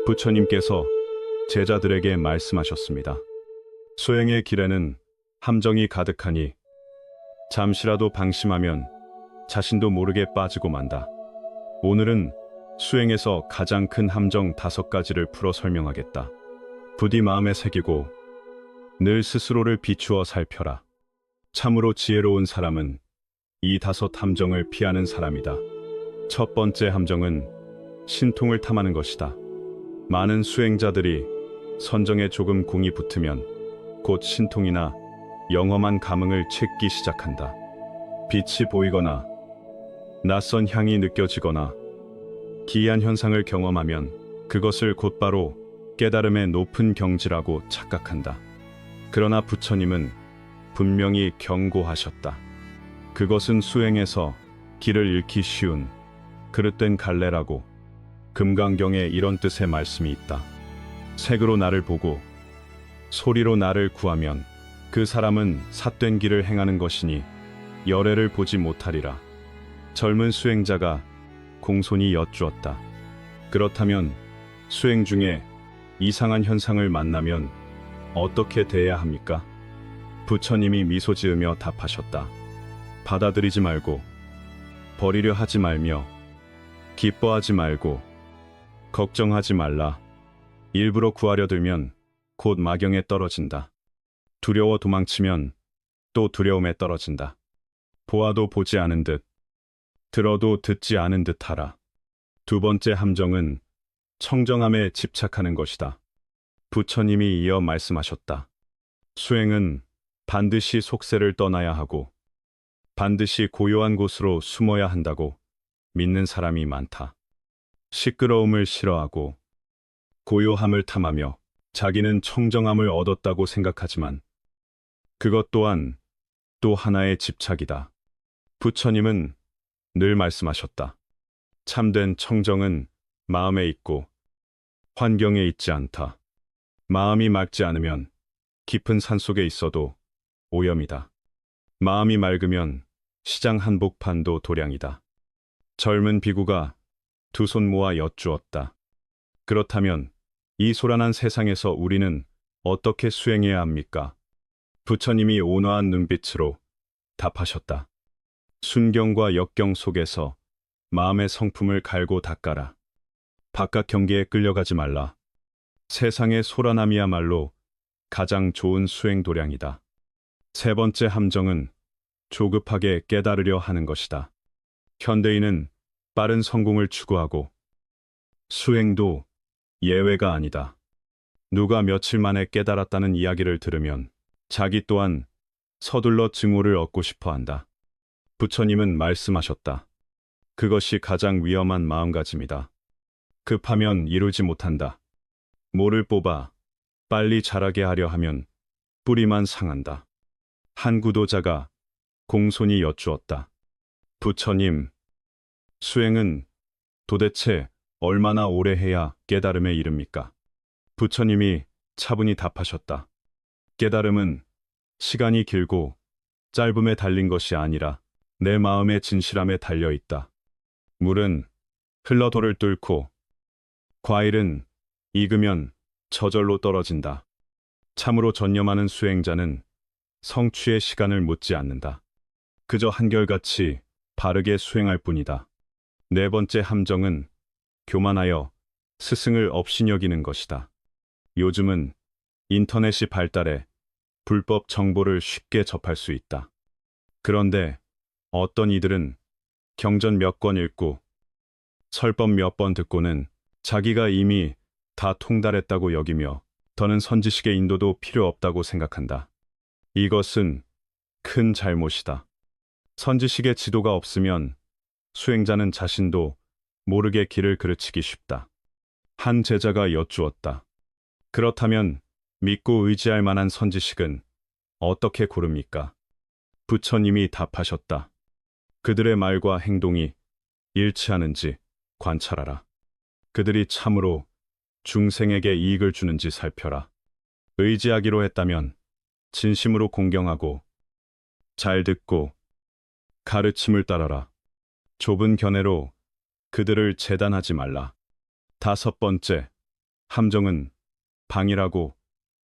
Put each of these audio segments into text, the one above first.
부처님께서 제자들에게 말씀하셨습니다. 수행의 길에는 함정이 가득하니 잠시라도 방심하면 자신도 모르게 빠지고 만다. 오늘은 수행에서 가장 큰 함정 5가지를 풀어 설명하겠다. 부디 마음에 새기고 늘 스스로를 비추어 살펴라. 참으로 지혜로운 사람은 이 5 함정을 피하는 사람이다. 첫 번째 함정은 신통을 탐하는 것이다. 많은 수행자들이 선정에 조금 공이 붙으면 곧 신통이나 영험한 감흥을 찾기 시작한다. 빛이 보이거나 낯선 향이 느껴지거나 기이한 현상을 경험하면 그것을 곧바로 깨달음의 높은 경지라고 착각한다. 그러나 부처님은 분명히 경고하셨다. 그것은 수행에서 길을 잃기 쉬운 그릇된 갈래라고. 금강경에 이런 뜻의 말씀이 있다. 색으로 나를 보고 소리로 나를 구하면 그 사람은 삿된 길을 행하는 것이니 열애를 보지 못하리라. 젊은 수행자가 공손히 여쭈었다. 그렇다면 수행 중에 이상한 현상을 만나면 어떻게 대해야 합니까? 부처님이 미소 지으며 답하셨다. 받아들이지 말고, 버리려 하지 말며, 기뻐하지 말고, 걱정하지 말라. 일부러 구하려 들면 곧 마경에 떨어진다. 두려워 도망치면 또 두려움에 떨어진다. 보아도 보지 않은 듯, 들어도 듣지 않은 듯 하라. 두 번째 함정은 청정함에 집착하는 것이다. 부처님이 이어 말씀하셨다. 수행은 반드시 속세를 떠나야 하고 반드시 고요한 곳으로 숨어야 한다고 믿는 사람이 많다. 시끄러움을 싫어하고 고요함을 탐하며 자기는 청정함을 얻었다고 생각하지만 그것 또한 또 하나의 집착이다. 부처님은 늘 말씀하셨다. 참된 청정은 마음에 있고 환경에 있지 않다. 마음이 맑지 않으면 깊은 산속에 있어도 오염이다. 마음이 맑으면 시장 한복판도 도량이다. 젊은 비구가 두 손 모아 여쭈었다. 그렇다면 이 소란한 세상에서 우리는 어떻게 수행해야 합니까? 부처님이 온화한 눈빛으로 답하셨다. 순경과 역경 속에서 마음의 성품을 갈고 닦아라. 바깥 경계에 끌려가지 말라. 세상의 소란함이야말로 가장 좋은 수행 도량이다. 세 번째 함정은 조급하게 깨달으려 하는 것이다. 현대인은 빠른 성공을 추구하고 수행도 예외가 아니다. 누가 며칠 만에 깨달았다는 이야기를 들으면 자기 또한 서둘러 증오를 얻고 싶어 한다. 부처님은 말씀하셨다. 그것이 가장 위험한 마음가짐이다. 급하면 이루지 못한다. 모를 뽑아 빨리 자라게 하려 하면 뿌리만 상한다. 한 구도자가 공손히 여쭈었다. 부처님, 수행은 도대체 얼마나 오래 해야 깨달음에 이릅니까? 부처님이 차분히 답하셨다. 깨달음은 시간이 길고 짧음에 달린 것이 아니라 내 마음의 진실함에 달려 있다. 물은 흘러도를 뚫고 과일은 익으면 저절로 떨어진다. 참으로 전념하는 수행자는 성취의 시간을 묻지 않는다. 그저 한결같이 바르게 수행할 뿐이다. 네 번째 함정은 교만하여 스승을 업신여기는 것이다. 요즘은 인터넷이 발달해 불법 정보를 쉽게 접할 수 있다. 그런데 어떤 이들은 경전 몇 권 읽고 설법 몇 번 듣고는 자기가 이미 다 통달했다고 여기며 더는 선지식의 인도도 필요 없다고 생각한다. 이것은 큰 잘못이다. 선지식의 지도가 없으면 수행자는 자신도 모르게 길을 그르치기 쉽다. 한 제자가 여쭈었다. 그렇다면 믿고 의지할 만한 선지식은 어떻게 고릅니까? 부처님이 답하셨다. 그들의 말과 행동이 일치하는지 관찰하라. 그들이 참으로 중생에게 이익을 주는지 살펴라. 의지하기로 했다면 진심으로 공경하고 잘 듣고 가르침을 따라라. 좁은 견해로 그들을 재단하지 말라. 다섯 번째, 함정은 방일하고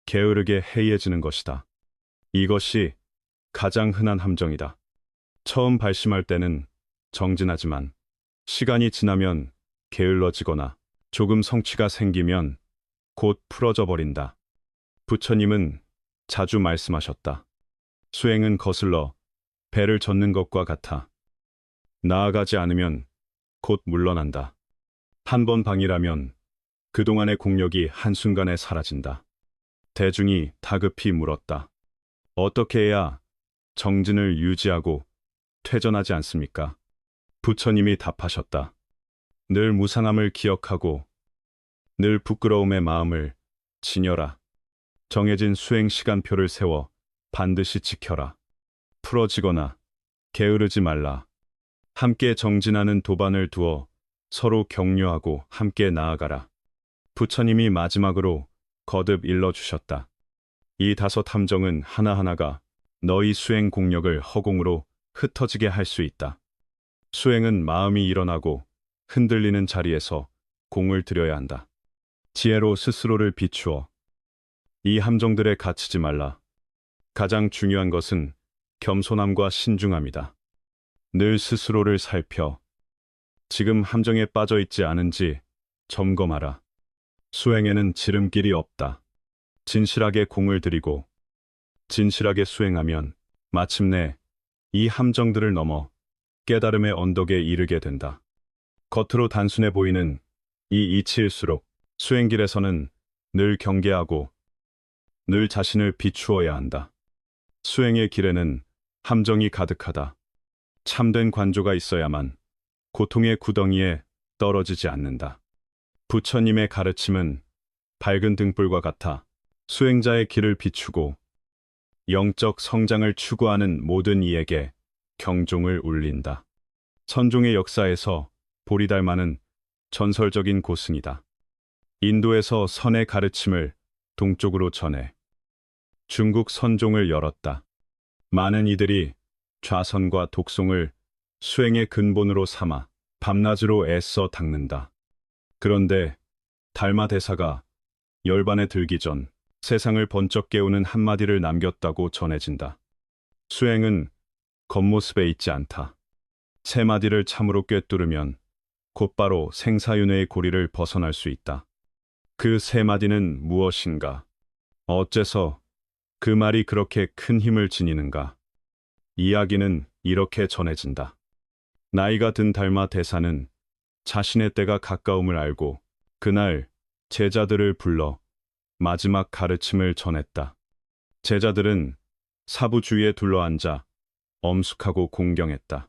게으르게 해이해지는 것이다. 이것이 가장 흔한 함정이다. 처음 발심할 때는 정진하지만 시간이 지나면 게을러지거나 조금 성취가 생기면 곧 풀어져 버린다. 부처님은 자주 말씀하셨다. 수행은 거슬러 배를 젓는 것과 같아. 나아가지 않으면 곧 물러난다. 한 번 방일하면 그동안의 공력이 한순간에 사라진다. 대중이 다급히 물었다. 어떻게 해야 정진을 유지하고 퇴전하지 않습니까? 부처님이 답하셨다. 늘 무상함을 기억하고 늘 부끄러움의 마음을 지녀라. 정해진 수행 시간표를 세워 반드시 지켜라. 풀어지거나 게으르지 말라. 함께 정진하는 도반을 두어 서로 격려하고 함께 나아가라. 부처님이 마지막으로 거듭 일러주셨다. 이 5 함정은 하나하나가 너희 수행 공력을 허공으로 흩어지게 할 수 있다. 수행은 마음이 일어나고 흔들리는 자리에서 공을 들여야 한다. 지혜로 스스로를 비추어 이 함정들에 갇히지 말라. 가장 중요한 것은 겸손함과 신중함이다. 늘 스스로를 살펴 지금 함정에 빠져 있지 않은지 점검하라. 수행에는 지름길이 없다. 진실하게 공을 들이고 진실하게 수행하면 마침내 이 함정들을 넘어 깨달음의 언덕에 이르게 된다. 겉으로 단순해 보이는 이 이치일수록 수행길에서는 늘 경계하고 늘 자신을 비추어야 한다. 수행의 길에는 함정이 가득하다. 참된 관조가 있어야만 고통의 구덩이에 떨어지지 않는다. 부처님의 가르침은 밝은 등불과 같아 수행자의 길을 비추고 영적 성장을 추구하는 모든 이에게 경종을 울린다. 선종의 역사에서 보리달마는 전설적인 고승이다. 인도에서 선의 가르침을 동쪽으로 전해 중국 선종을 열었다. 많은 이들이 좌선과 독송을 수행의 근본으로 삼아 밤낮으로 애써 닦는다. 그런데 달마 대사가 열반에 들기 전 세상을 번쩍 깨우는 한마디를 남겼다고 전해진다. 수행은 겉모습에 있지 않다. 3마디를 참으로 꿰뚫으면 곧바로 생사윤회의 고리를 벗어날 수 있다. 그 3마디는 무엇인가? 어째서 그 말이 그렇게 큰 힘을 지니는가? 이야기는 이렇게 전해진다. 나이가 든 달마 대사는 자신의 때가 가까움을 알고 그날 제자들을 불러 마지막 가르침을 전했다. 제자들은 사부 주위에 둘러앉아 엄숙하고 공경했다.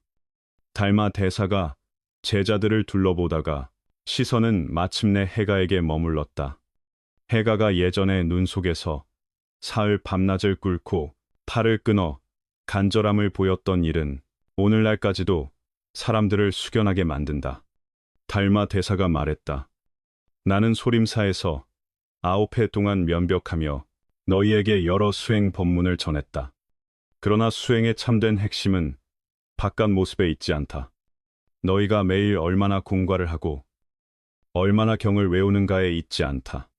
달마 대사가 제자들을 둘러보다가 시선은 마침내 해가에게 머물렀다. 해가가 예전에 눈 속에서 사흘 밤낮을 꿇고 팔을 끊어 간절함을 보였던 일은 오늘날까지도 사람들을 숙연하게 만든다. 달마 대사가 말했다. 나는 소림사에서 9해 동안 면벽하며 너희에게 여러 수행 법문을 전했다. 그러나 수행의 참된 핵심은 바깥 모습에 있지 않다. 너희가 매일 얼마나 공과를 하고 얼마나 경을 외우는가에 있지 않다.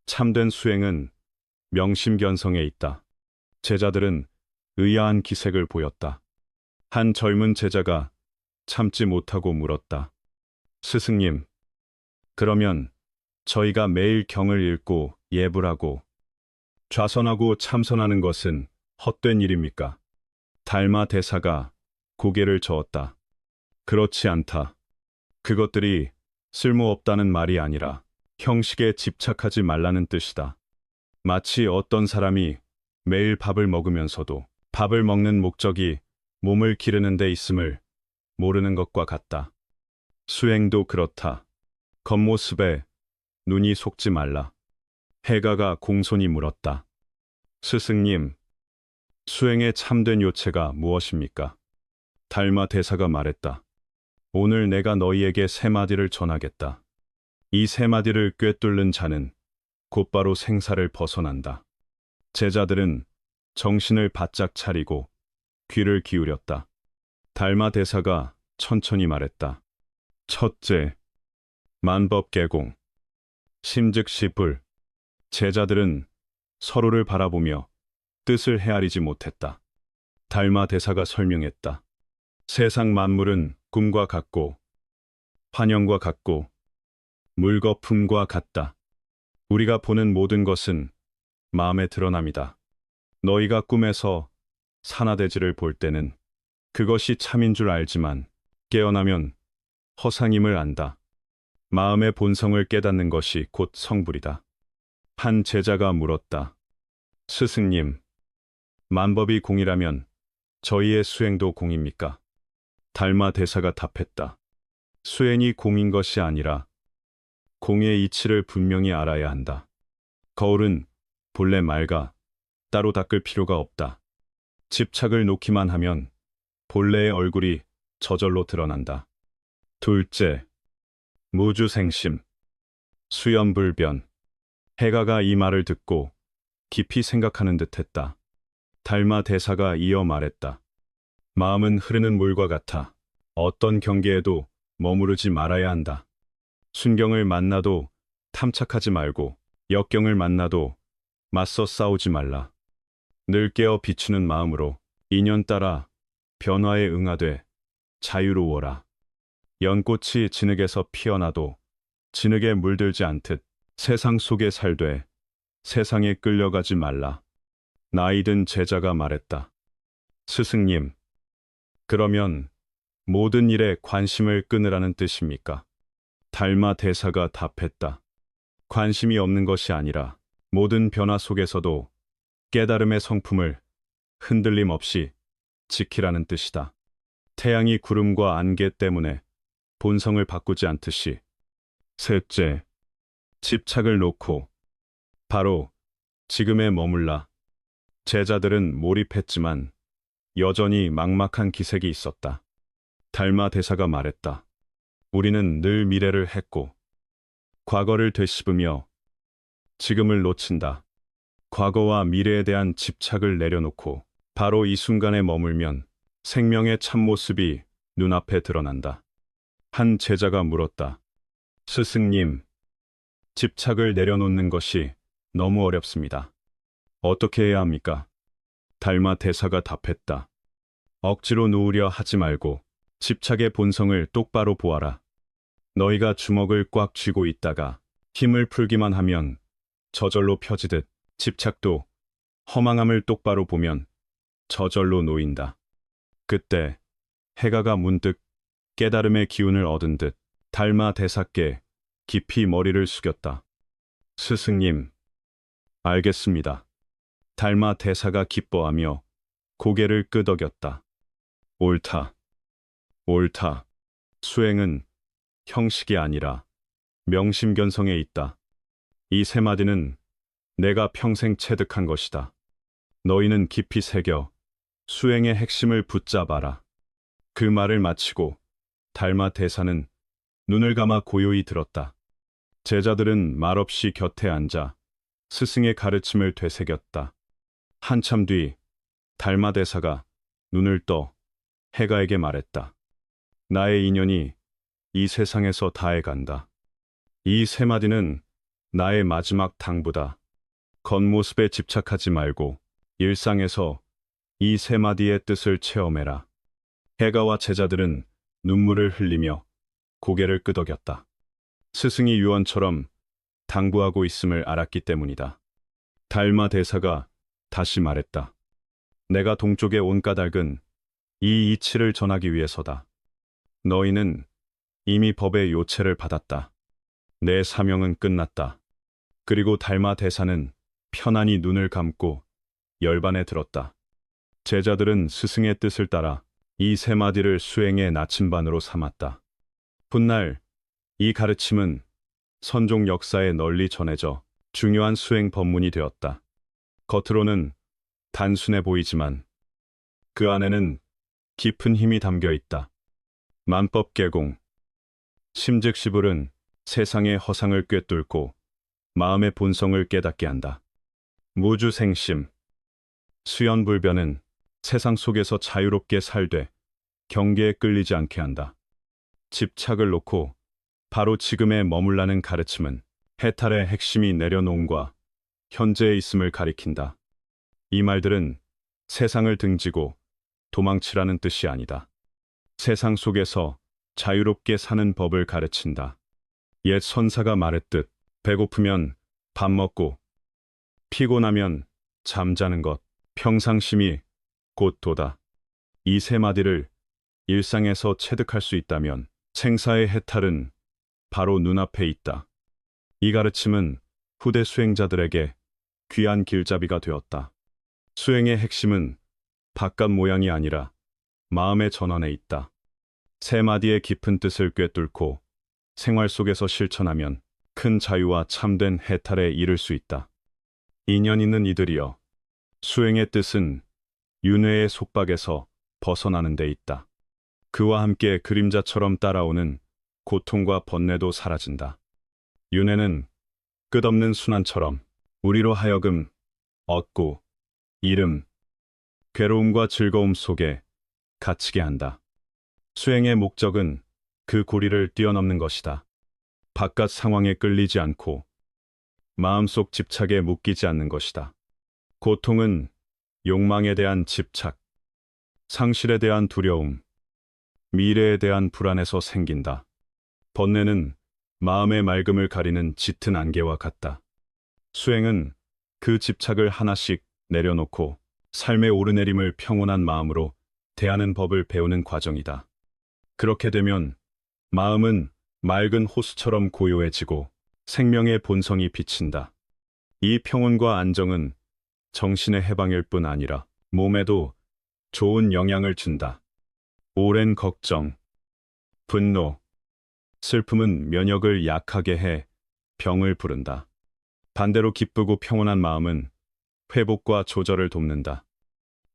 참된 수행은 명심견성에 있다. 제자들은 의아한 기색을 보였다. 한 젊은 제자가 참지 못하고 물었다. 스승님, 그러면 저희가 매일 경을 읽고 예불하고 좌선하고 참선하는 것은 헛된 일입니까? 달마 대사가 고개를 저었다. 그렇지 않다. 그것들이 쓸모없다는 말이 아니라 형식에 집착하지 말라는 뜻이다. 마치 어떤 사람이 매일 밥을 먹으면서도 밥을 먹는 목적이 몸을 기르는 데 있음을 모르는 것과 같다. 수행도 그렇다. 겉모습에 눈이 속지 말라. 해가가 공손히 물었다. 스승님, 수행의 참된 요체가 무엇입니까? 달마 대사가 말했다. 오늘 내가 너희에게 3마디를 전하겠다. 이 3마디를 꿰뚫는 자는 곧바로 생사를 벗어난다. 제자들은 정신을 바짝 차리고 귀를 기울였다. 달마 대사가 천천히 말했다. 첫째, 만법개공. 심즉시 불. 제자들은 서로를 바라보며 뜻을 헤아리지 못했다. 달마 대사가 설명했다. 세상 만물은 꿈과 같고 환영과 같고 물거품과 같다. 우리가 보는 모든 것은 마음의 드러남이다. 너희가 꿈에서 산화대지를 볼 때는 그것이 참인 줄 알지만 깨어나면 허상임을 안다. 마음의 본성을 깨닫는 것이 곧 성불이다. 한 제자가 물었다. 스승님, 만법이 공이라면 저희의 수행도 공입니까? 달마 대사가 답했다. 수행이 공인 것이 아니라 공의 이치를 분명히 알아야 한다. 거울은 본래 맑아 따로 닦을 필요가 없다. 집착을 놓기만 하면 본래의 얼굴이 저절로 드러난다. 둘째, 무주생심, 수연불변. 해가가 이 말을 듣고 깊이 생각하는 듯했다. 달마 대사가 이어 말했다. 마음은 흐르는 물과 같아 어떤 경계에도 머무르지 말아야 한다. 순경을 만나도 탐착하지 말고 역경을 만나도 맞서 싸우지 말라. 늘 깨어 비추는 마음으로 인연 따라 변화에 응하되 자유로워라. 연꽃이 진흙에서 피어나도 진흙에 물들지 않듯 세상 속에 살되 세상에 끌려가지 말라. 나이 든 제자가 말했다. 스승님, 그러면 모든 일에 관심을 끊으라는 뜻입니까? 달마 대사가 답했다. 관심이 없는 것이 아니라 모든 변화 속에서도 깨달음의 성품을 흔들림 없이 지키라는 뜻이다. 태양이 구름과 안개 때문에 본성을 바꾸지 않듯이. 셋째, 집착을 놓고 바로 지금에 머물라. 제자들은 몰입했지만 여전히 막막한 기색이 있었다. 달마 대사가 말했다. 우리는 늘 미래를 했고 과거를 되씹으며 지금을 놓친다. 과거와 미래에 대한 집착을 내려놓고 바로 이 순간에 머물면 생명의 참모습이 눈앞에 드러난다. 한 제자가 물었다. 스승님, 집착을 내려놓는 것이 너무 어렵습니다. 어떻게 해야 합니까? 달마 대사가 답했다. 억지로 놓으려 하지 말고 집착의 본성을 똑바로 보아라. 너희가 주먹을 꽉 쥐고 있다가 힘을 풀기만 하면 저절로 펴지듯 집착도 허망함을 똑바로 보면 저절로 놓인다. 그때 해가가 문득 깨달음의 기운을 얻은 듯 달마 대사께 깊이 머리를 숙였다. 스승님, 알겠습니다. 달마 대사가 기뻐하며 고개를 끄덕였다. 옳다. 옳다. 수행은 형식이 아니라 명심견성에 있다. 이 세 마디는 내가 평생 체득한 것이다. 너희는 깊이 새겨 수행의 핵심을 붙잡아라. 그 말을 마치고 달마 대사는 눈을 감아 고요히 들었다. 제자들은 말없이 곁에 앉아 스승의 가르침을 되새겼다. 한참 뒤 달마 대사가 눈을 떠 해가에게 말했다. 나의 인연이 이 세상에서 다해간다. 이 세 마디는 나의 마지막 당부다. 겉모습에 집착하지 말고 일상에서 이 세 마디의 뜻을 체험해라. 해가와 제자들은 눈물을 흘리며 고개를 끄덕였다. 스승이 유언처럼 당부하고 있음을 알았기 때문이다. 달마 대사가 다시 말했다. 내가 동쪽에 온 까닭은 이 이치를 전하기 위해서다. 너희는 이미 법의 요체를 받았다. 내 사명은 끝났다. 그리고 달마 대사는 편안히 눈을 감고 열반에 들었다. 제자들은 스승의 뜻을 따라 이 세 마디를 수행의 나침반으로 삼았다. 훗날 이 가르침은 선종 역사에 널리 전해져 중요한 수행 법문이 되었다. 겉으로는 단순해 보이지만 그 안에는 깊은 힘이 담겨 있다. 만법 개공. 심즉시불은 세상의 허상을 꿰뚫고 마음의 본성을 깨닫게 한다. 무주생심. 수연불변은 세상 속에서 자유롭게 살되 경계에 끌리지 않게 한다. 집착을 놓고 바로 지금에 머물라는 가르침은 해탈의 핵심이 내려놓음과 현재에 있음을 가리킨다. 이 말들은 세상을 등지고 도망치라는 뜻이 아니다. 세상 속에서 자유롭게 사는 법을 가르친다. 옛 선사가 말했듯 배고프면 밥 먹고 피곤하면 잠자는 것, 평상심이 곧 도다. 이 세 마디를 일상에서 체득할 수 있다면 생사의 해탈은 바로 눈앞에 있다. 이 가르침은 후대 수행자들에게 귀한 길잡이가 되었다. 수행의 핵심은 바깥 모양이 아니라 마음의 전환에 있다. 세 마디의 깊은 뜻을 꿰뚫고 생활 속에서 실천하면 큰 자유와 참된 해탈에 이를 수 있다. 인연 있는 이들이여, 수행의 뜻은 윤회의 속박에서 벗어나는 데 있다. 그와 함께 그림자처럼 따라오는 고통과 번뇌도 사라진다. 윤회는 끝없는 순환처럼 우리로 하여금 얻고 잃음, 괴로움과 즐거움 속에 갇히게 한다. 수행의 목적은 그 고리를 뛰어넘는 것이다. 바깥 상황에 끌리지 않고 마음속 집착에 묶이지 않는 것이다. 고통은 욕망에 대한 집착, 상실에 대한 두려움, 미래에 대한 불안에서 생긴다. 번뇌는 마음의 맑음을 가리는 짙은 안개와 같다. 수행은 그 집착을 하나씩 내려놓고 삶의 오르내림을 평온한 마음으로 대하는 법을 배우는 과정이다. 그렇게 되면 마음은 맑은 호수처럼 고요해지고 생명의 본성이 비친다. 이 평온과 안정은 정신의 해방일 뿐 아니라 몸에도 좋은 영향을 준다. 오랜 걱정, 분노, 슬픔은 면역을 약하게 해 병을 부른다. 반대로 기쁘고 평온한 마음은 회복과 조절을 돕는다.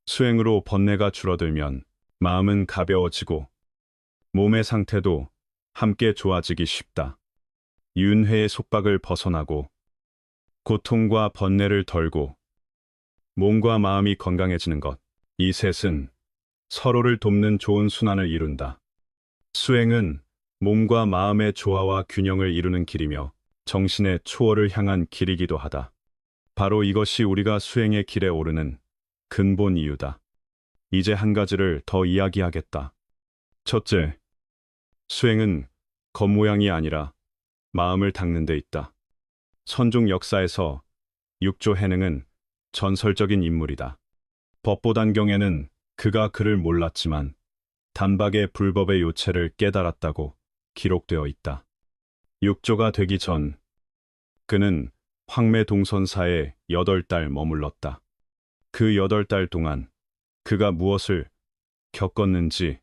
수행으로 번뇌가 줄어들면 마음은 가벼워지고 몸의 상태도 함께 좋아지기 쉽다. 윤회의 속박을 벗어나고 고통과 번뇌를 덜고 몸과 마음이 건강해지는 것, 이 셋은 서로를 돕는 좋은 순환을 이룬다. 수행은 몸과 마음의 조화와 균형을 이루는 길이며 정신의 초월을 향한 길이기도 하다. 바로 이것이 우리가 수행의 길에 오르는 근본 이유다. 이제 한 가지를 더 이야기하겠다. 첫째, 수행은 겉모양이 아니라 마음을 닦는 데 있다. 선종 역사에서 육조 해능은 전설적인 인물이다. 법보단경에는 그가 그를 몰랐지만 단박에 불법의 요체를 깨달았다고 기록되어 있다. 육조가 되기 전 그는 황매동선사에 8달 머물렀다. 그 8달 동안 그가 무엇을 겪었는지,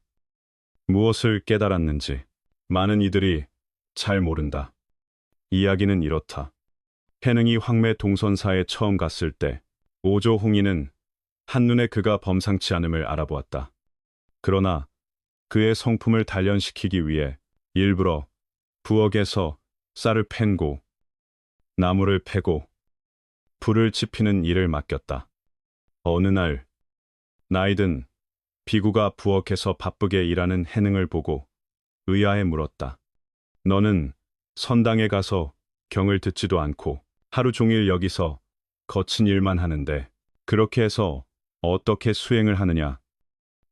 무엇을 깨달았는지 많은 이들이 잘 모른다. 이야기는 이렇다. 해능이 황매동선사에 처음 갔을 때 오조홍이는 한눈에 그가 범상치 않음을 알아보았다. 그러나 그의 성품을 단련시키기 위해 일부러 부엌에서 쌀을 팬고 나무를 패고 불을 지피는 일을 맡겼다. 어느 날 나이든 비구가 부엌에서 바쁘게 일하는 해능을 보고 의아해 물었다. 너는 선당에 가서 경을 듣지도 않고 하루 종일 여기서 거친 일만 하는데 그렇게 해서 어떻게 수행을 하느냐?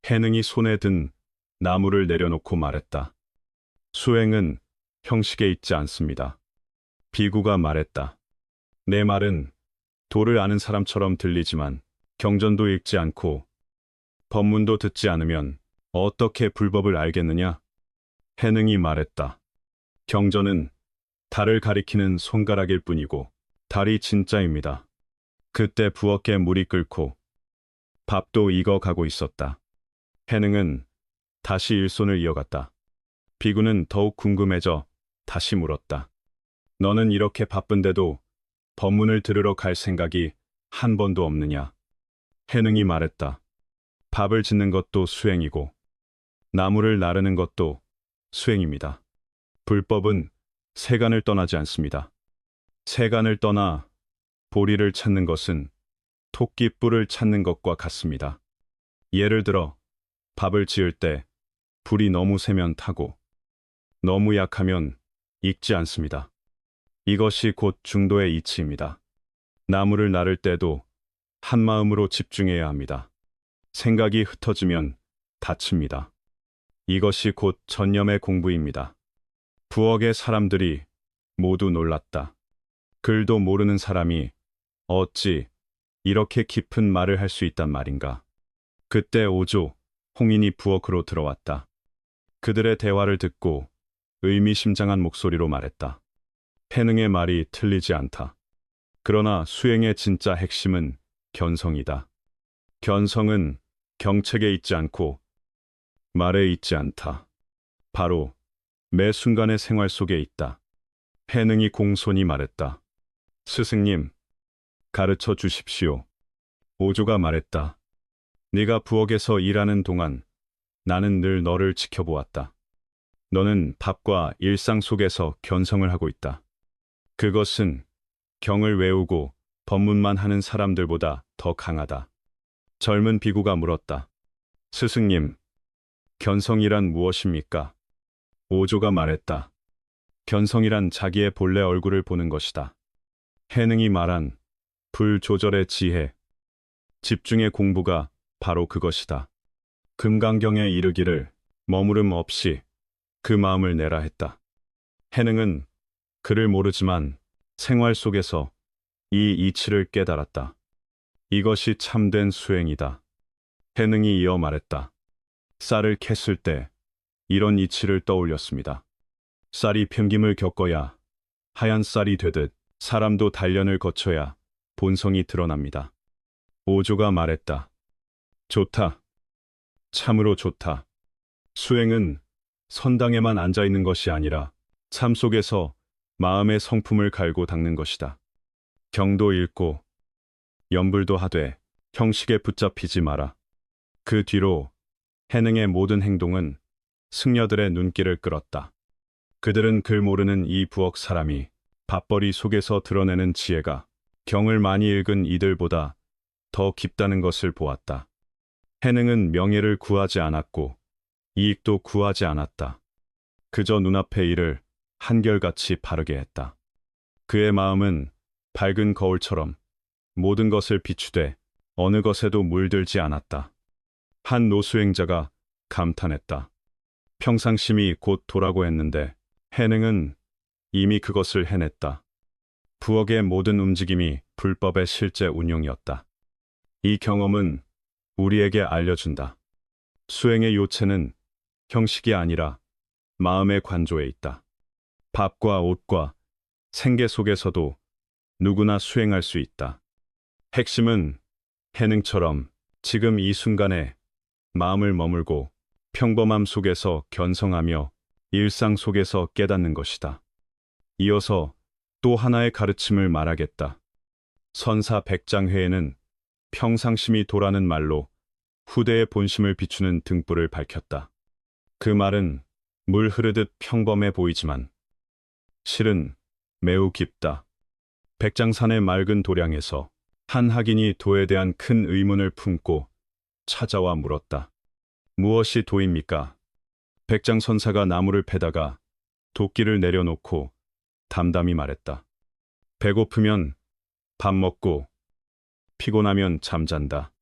해능이 손에 든 나무를 내려놓고 말했다. 수행은 형식에 있지 않습니다. 비구가 말했다. 내 말은 도를 아는 사람처럼 들리지만 경전도 읽지 않고 법문도 듣지 않으면 어떻게 불법을 알겠느냐? 해능이 말했다. 경전은 달을 가리키는 손가락일 뿐이고 달이 진짜입니다. 그때 부엌에 물이 끓고 밥도 익어가고 있었다. 해능은 다시 일손을 이어갔다. 비구는 더욱 궁금해져 다시 물었다. 너는 이렇게 바쁜데도 법문을 들으러 갈 생각이 한 번도 없느냐? 해능이 말했다. 밥을 짓는 것도 수행이고 나무를 나르는 것도 수행입니다. 불법은 세간을 떠나지 않습니다. 세간을 떠나 보리를 찾는 것은 토끼 뿔을 찾는 것과 같습니다. 예를 들어 밥을 지을 때 불이 너무 세면 타고 너무 약하면 익지 않습니다. 이것이 곧 중도의 이치입니다. 나무를 나를 때도 한마음으로 집중해야 합니다. 생각이 흩어지면 다칩니다. 이것이 곧 전념의 공부입니다. 부엌의 사람들이 모두 놀랐다. 글도 모르는 사람이 어찌 이렇게 깊은 말을 할 수 있단 말인가. 그때 오조, 홍인이 부엌으로 들어왔다. 그들의 대화를 듣고 의미심장한 목소리로 말했다. 해능의 말이 틀리지 않다. 그러나 수행의 진짜 핵심은 견성이다. 견성은 경책에 있지 않고 말에 있지 않다. 바로 매 순간의 생활 속에 있다. 해능이 공손히 말했다. 스승님, 가르쳐 주십시오. 오조가 말했다. 네가 부엌에서 일하는 동안 나는 늘 너를 지켜보았다. 너는 밥과 일상 속에서 견성을 하고 있다. 그것은 경을 외우고 법문만 하는 사람들보다 더 강하다. 젊은 비구가 물었다. 스승님, 견성이란 무엇입니까? 오조가 말했다. 견성이란 자기의 본래 얼굴을 보는 것이다. 해능이 말한 불 조절의 지혜, 집중의 공부가 바로 그것이다. 금강경에 이르기를 머무름 없이 그 마음을 내라 했다. 해능은 그를 모르지만 생활 속에서 이 이치를 깨달았다. 이것이 참된 수행이다. 해능이 이어 말했다. 쌀을 캤을 때 이런 이치를 떠올렸습니다. 쌀이 평김을 겪어야 하얀 쌀이 되듯 사람도 단련을 거쳐야 본성이 드러납니다. 오조가 말했다. 좋다. 참으로 좋다. 수행은 선당에만 앉아 있는 것이 아니라 삶 속에서 마음의 성품을 갈고 닦는 것이다. 경도 읽고 염불도 하되 형식에 붙잡히지 마라. 그 뒤로 해능의 모든 행동은 승려들의 눈길을 끌었다. 그들은 글 모르는 이 부엌 사람이 밥벌이 속에서 드러내는 지혜가 경을 많이 읽은 이들보다 더 깊다는 것을 보았다. 해능은 명예를 구하지 않았고 이익도 구하지 않았다. 그저 눈앞의 일을 한결같이 바르게 했다. 그의 마음은 밝은 거울처럼 모든 것을 비추되 어느 것에도 물들지 않았다. 한 노수행자가 감탄했다. 평상심이 곧 도라고 했는데 해능은 이미 그것을 해냈다. 부엌의 모든 움직임이 불법의 실제 운용이었다. 이 경험은 우리에게 알려준다. 수행의 요체는 형식이 아니라 마음의 관조에 있다. 밥과 옷과 생계 속에서도 누구나 수행할 수 있다. 핵심은 해능처럼 지금 이 순간에 마음을 머물고 평범함 속에서 견성하며 일상 속에서 깨닫는 것이다. 이어서 또 하나의 가르침을 말하겠다. 선사 백장회에는 평상심이 도라는 말로 후대의 본심을 비추는 등불을 밝혔다. 그 말은 물 흐르듯 평범해 보이지만 실은 매우 깊다. 백장산의 맑은 도량에서 한 학인이 도에 대한 큰 의문을 품고 찾아와 물었다. 무엇이 도입니까? 백장선사가 나무를 패다가 도끼를 내려놓고 담담히 말했다. 배고프면 밥 먹고 피곤하면 잠잔다.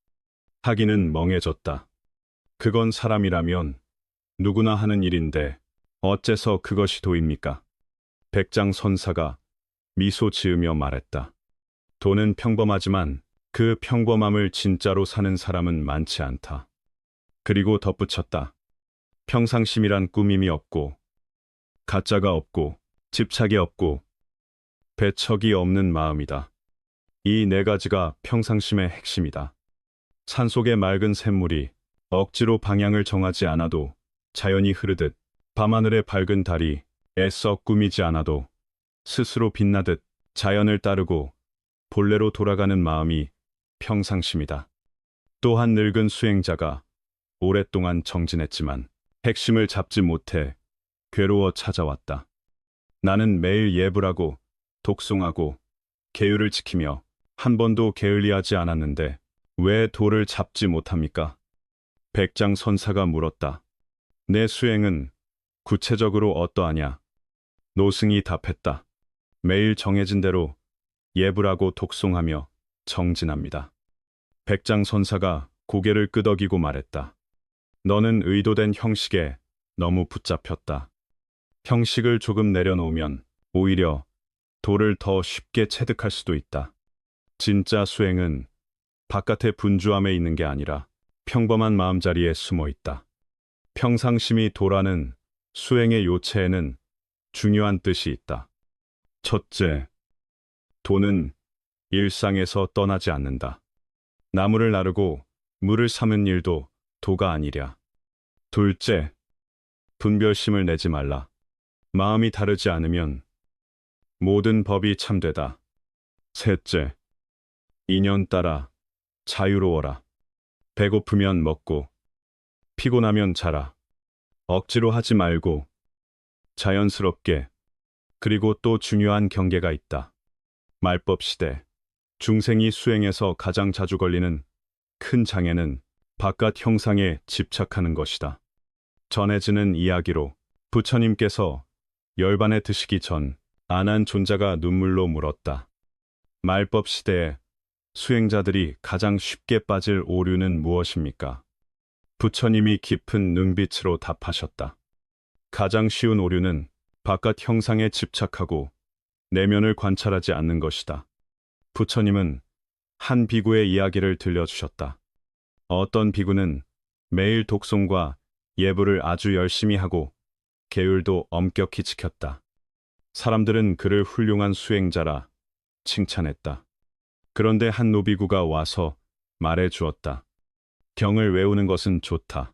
학인은 멍해졌다. 그건 사람이라면 누구나 하는 일인데 어째서 그것이 도입니까? 백장선사가 미소 지으며 말했다. 도는 평범하지만 그 평범함을 진짜로 사는 사람은 많지 않다. 그리고 덧붙였다. 평상심이란 꾸밈이 없고 가짜가 없고 집착이 없고 배척이 없는 마음이다. 이 네 가지가 평상심의 핵심이다. 산속의 맑은 샘물이 억지로 방향을 정하지 않아도 자연히 흐르듯 밤하늘의 밝은 달이 애써 꾸미지 않아도 스스로 빛나듯 자연을 따르고 본래로 돌아가는 마음이 평상심이다. 또한 늙은 수행자가 오랫동안 정진했지만 핵심을 잡지 못해 괴로워 찾아왔다. 나는 매일 예불하고 독송하고 계율을 지키며 한 번도 게을리하지 않았는데 왜 도를 잡지 못합니까? 백장선사가 물었다. 내 수행은 구체적으로 어떠하냐? 노승이 답했다. 매일 정해진 대로 예불하고 독송하며 정진합니다. 백장선사가 고개를 끄덕이고 말했다. 너는 의도된 형식에 너무 붙잡혔다. 형식을 조금 내려놓으면 오히려 도를 더 쉽게 체득할 수도 있다. 진짜 수행은 바깥의 분주함에 있는 게 아니라 평범한 마음자리에 숨어 있다. 평상심이 도라는 수행의 요체에는 중요한 뜻이 있다. 첫째, 도는 일상에서 떠나지 않는다. 나무를 나르고 물을 삼은 일도 도가 아니랴. 둘째, 분별심을 내지 말라. 마음이 다르지 않으면 모든 법이 참되다. 셋째, 인연 따라 자유로워라. 배고프면 먹고, 피곤하면 자라. 억지로 하지 말고 자연스럽게. 그리고 또 중요한 경계가 있다. 말법 시대, 중생이 수행에서 가장 자주 걸리는 큰 장애는 바깥 형상에 집착하는 것이다. 전해지는 이야기로 부처님께서 열반에 드시기 전 안한 존자가 눈물로 물었다. 말법 시대에 수행자들이 가장 쉽게 빠질 오류는 무엇입니까? 부처님이 깊은 눈빛으로 답하셨다. 가장 쉬운 오류는 바깥 형상에 집착하고 내면을 관찰하지 않는 것이다. 부처님은 한 비구의 이야기를 들려주셨다. 어떤 비구는 매일 독송과 예불을 아주 열심히 하고 계율도 엄격히 지켰다. 사람들은 그를 훌륭한 수행자라 칭찬했다. 그런데 한 노비구가 와서 말해 주었다. 경을 외우는 것은 좋다.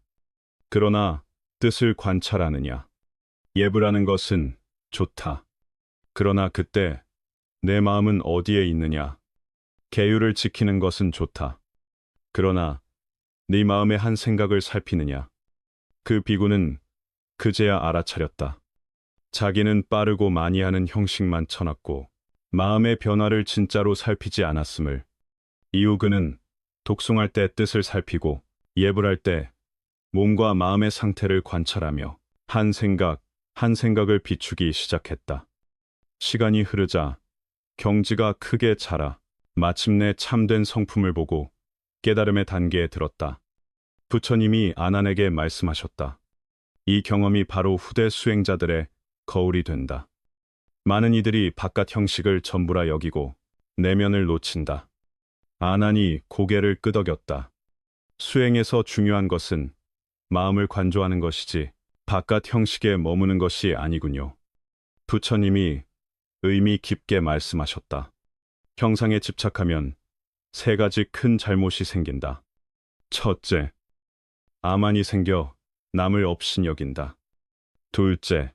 그러나 뜻을 관찰하느냐. 예불하는 것은 좋다. 그러나 그때 내 마음은 어디에 있느냐. 계율을 지키는 것은 좋다. 그러나 네 마음의 한 생각을 살피느냐. 그 비구는 그제야 알아차렸다. 자기는 빠르고 많이 하는 형식만 쳐놨고 마음의 변화를 진짜로 살피지 않았음을. 이후 그는 독송할 때 뜻을 살피고 예불할 때 몸과 마음의 상태를 관찰하며 한 생각, 한 생각을 비추기 시작했다. 시간이 흐르자 경지가 크게 자라 마침내 참된 성품을 보고 깨달음의 단계에 들었다. 부처님이 아난에게 말씀하셨다. 이 경험이 바로 후대 수행자들의 거울이 된다. 많은 이들이 바깥 형식을 전부라 여기고 내면을 놓친다. 아난이 고개를 끄덕였다. 수행에서 중요한 것은 마음을 관조하는 것이지 바깥 형식에 머무는 것이 아니군요. 부처님이 의미 깊게 말씀하셨다. 형상에 집착하면 세 가지 큰 잘못이 생긴다. 첫째, 아만이 생겨 남을 업신여긴다. 둘째,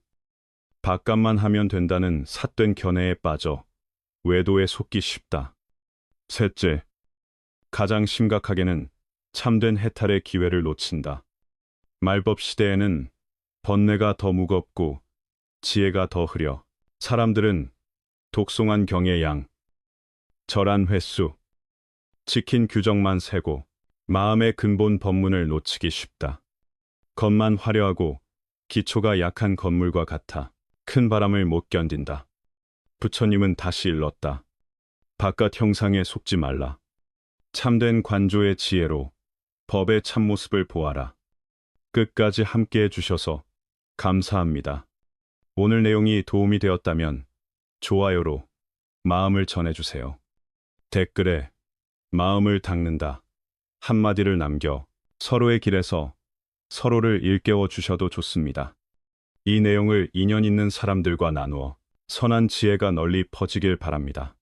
바깥만 하면 된다는 삿된 견해에 빠져 외도에 속기 쉽다. 셋째, 가장 심각하게는 참된 해탈의 기회를 놓친다. 말법 시대에는 번뇌가 더 무겁고 지혜가 더 흐려 사람들은 독송한 경의 양, 절한 횟수, 지킨 규정만 세고 마음의 근본 법문을 놓치기 쉽다. 겉만 화려하고 기초가 약한 건물과 같아 큰 바람을 못 견딘다. 부처님은 다시 일렀다. 바깥 형상에 속지 말라. 참된 관조의 지혜로 법의 참모습을 보아라. 끝까지 함께해 주셔서 감사합니다. 오늘 내용이 도움이 되었다면 좋아요로 마음을 전해주세요. 댓글에 마음을 닦는다 한마디를 남겨 서로의 길에서 서로를 일깨워 주셔도 좋습니다. 이 내용을 인연 있는 사람들과 나누어 선한 지혜가 널리 퍼지길 바랍니다.